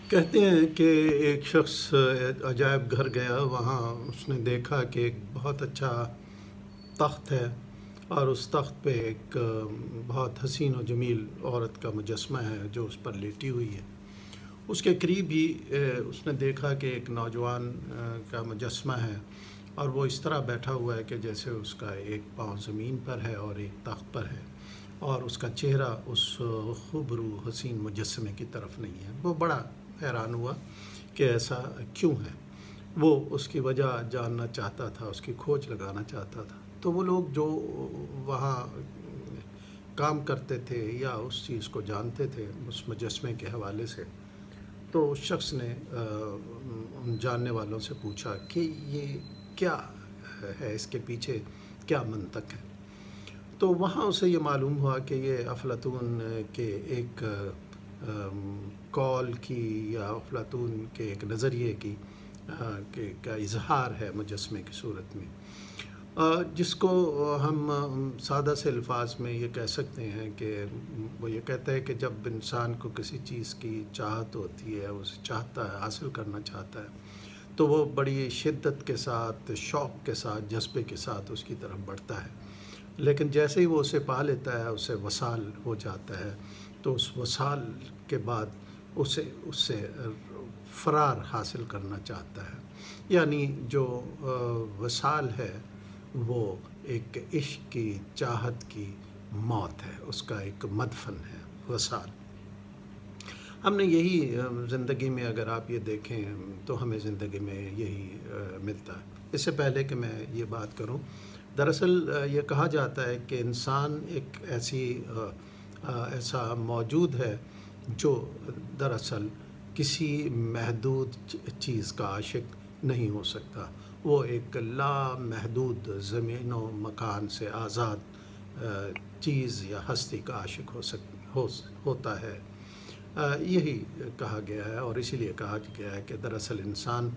کہتے ہیں کہ ایک شخص عجائب گھر گیا، وہاں اس نے دیکھا کہ ایک بہت اچھا تخت ہے اور اس تخت پہ ایک بہت حسین و جمیل عورت کا مجسمہ ہے جو اس پر لیٹی ہوئی ہے۔ اس کے قریب ہی اس نے دیکھا کہ ایک نوجوان کا مجسمہ ہے اور وہ اس طرح بیٹھا ہوا ہے کہ جیسے اس کا ایک پاؤں زمین پر ہے اور ایک تخت پر ہے، اور اس کا چہرہ اس خوبرو حسین مجسمے کی طرف نہیں ہے۔ وہ بڑا حیران ہوا کہ ایسا کیوں ہے۔ وہ اس کی وجہ جاننا چاہتا تھا، اس کی کھوج لگانا چاہتا تھا۔ تو وہ لوگ جو وہاں کام کرتے تھے یا اس چیز کو جانتے تھے اس مجسمے کے حوالے سے، تو اس شخص نے ان جاننے والوں سے پوچھا کہ یہ کیا ہے، اس کے پیچھے کیا منطق ہے۔ تو وہاں اسے یہ معلوم ہوا کہ یہ افلاطون کے ایک قول کی یا افلاطون کے ایک نظریے کی کا اظہار ہے مجسمے کی صورت میں، جس کو ہم سادہ سے الفاظ میں یہ کہہ سکتے ہیں کہ وہ یہ کہتا ہے کہ جب انسان کو کسی چیز کی چاہت ہوتی ہے، اسے چاہتا ہے، حاصل کرنا چاہتا ہے، تو وہ بڑی شدت کے ساتھ، شوق کے ساتھ، جذبے کے ساتھ اس کی طرف بڑھتا ہے۔ لیکن جیسے ہی وہ اسے پا لیتا ہے، اسے وصال ہو جاتا ہے، تو اس وصال کے بعد اس سے فرار حاصل کرنا چاہتا ہے۔ یعنی جو وصال ہے وہ ایک عشق کی، چاہت کی موت ہے، اس کا ایک مدفن ہے وصال۔ ہم نے یہی زندگی میں، اگر آپ یہ دیکھیں تو ہمیں زندگی میں یہی ملتا ہے۔ اس سے پہلے کہ میں یہ بات کروں، دراصل یہ کہا جاتا ہے کہ انسان ایک ایسا موجود ہے جو دراصل کسی محدود چیز کا عاشق نہیں ہو سکتا۔ وہ ایک لامحدود زمین و مکان سے آزاد چیز یا ہستی کا عاشق ہوتا ہے۔ یہی کہا گیا ہے، اور اسی لیے کہا گیا ہے کہ دراصل انسان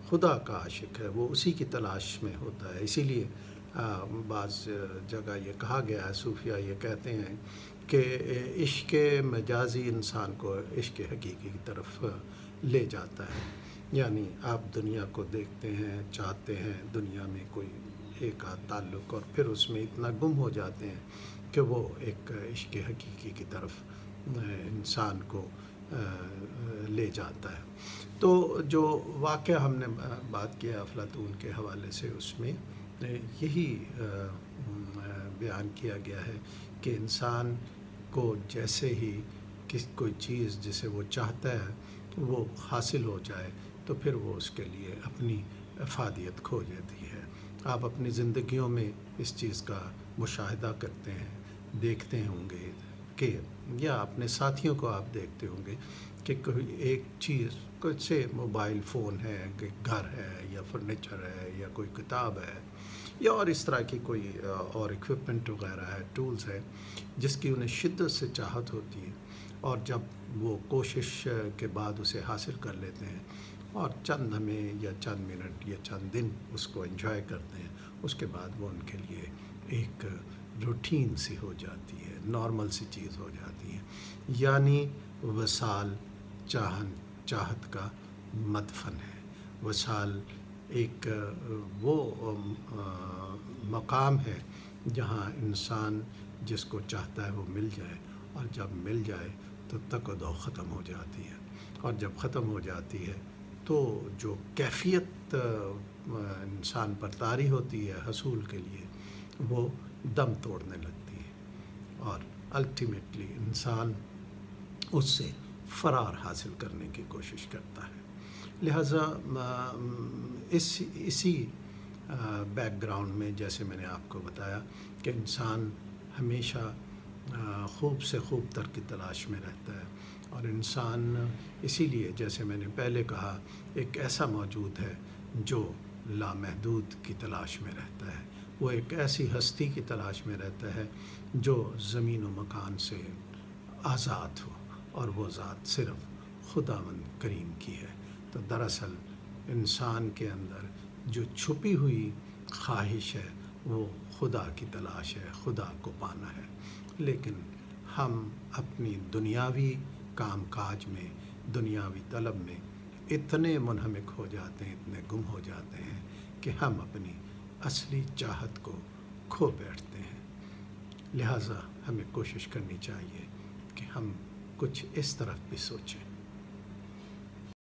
خدا کا عاشق ہے، وہ اسی کی تلاش میں ہوتا ہے۔ اسی لیے بعض جگہ یہ کہا گیا ہے، صوفیہ یہ کہتے ہیں کہ عشق مجازی انسان کو عشق حقیقی کی طرف لے جاتا ہے۔ یعنی آپ دنیا کو دیکھتے ہیں، چاہتے ہیں دنیا میں کوئی ایک آدھ تعلق، اور پھر اس میں اتنا گم ہو جاتے ہیں کہ وہ ایک عشق حقیقی کی طرف انسان کو لے جاتا ہے۔ تو جو واقعہ ہم نے بات کیا افلاطون کے حوالے سے، اس میں یہی بیان کیا گیا ہے کہ انسان کو جیسے ہی کوئی چیز جسے وہ چاہتا ہے وہ حاصل ہو جائے تو پھر وہ اس کے لیے اپنی افادیت کھو دیتی ہے۔ آپ اپنی زندگیوں میں اس چیز کا مشاہدہ کرتے ہیں، دیکھتے ہوں گے کہ یا اپنے ساتھیوں کو آپ دیکھتے ہوں گے کہ کوئی ایک چیز، کچھ سے موبائل فون ہے، کہ گھر ہے یا فرنیچر ہے یا کوئی کتاب ہے یا اور اس طرح کی کوئی اور اکوپمنٹ وغیرہ ہے، ٹولز ہے، جس کی انہیں شدت سے چاہت ہوتی ہے، اور جب وہ کوشش کے بعد اسے حاصل کر لیتے ہیں اور چند لمحے یا چند منٹ یا چند دن اس کو انجوائے کرتے ہیں، اس کے بعد وہ ان کے لیے ایک روٹین سی ہو جاتی ہے، نارمل سی چیز ہو جاتی ہے۔ یعنی وصال چاہت کا مدفن ہے۔ وصال ایک وہ مقام ہے جہاں انسان جس کو چاہتا ہے وہ مل جائے، اور جب مل جائے تو تک و دو ختم ہو جاتی ہے، اور جب ختم ہو جاتی ہے تو جو کیفیت انسان پر طاری ہوتی ہے حصول کے لیے، وہ دم توڑنے لگتی ہے، اور الٹیمیٹلی انسان اس سے فرار حاصل کرنے کی کوشش کرتا ہے۔ لہٰذا اسی بیک گراؤنڈ میں، جیسے میں نے آپ کو بتایا کہ انسان ہمیشہ خوب سے خوب تر کی تلاش میں رہتا ہے، اور انسان اسی لیے، جیسے میں نے پہلے کہا، ایک ایسا موجود ہے جو لامحدود کی تلاش میں رہتا ہے۔ وہ ایک ایسی ہستی کی تلاش میں رہتا ہے جو زمین و مکان سے آزاد ہو، اور وہ ذات صرف خداوند کریم کی ہے۔ تو دراصل انسان کے اندر جو چھپی ہوئی خواہش ہے وہ خدا کی تلاش ہے، خدا کو پانا ہے۔ لیکن ہم اپنی دنیاوی کام کاج میں دنیاوی طلب میں اتنے منہمک ہو جاتے ہیں، اتنے گم ہو جاتے ہیں کہ ہم اپنی اصلی چاہت کو کھو بیٹھتے ہیں۔ لہٰذا ہمیں کوشش کرنی چاہیے کہ ہم کچھ اس طرف بھی سوچیں۔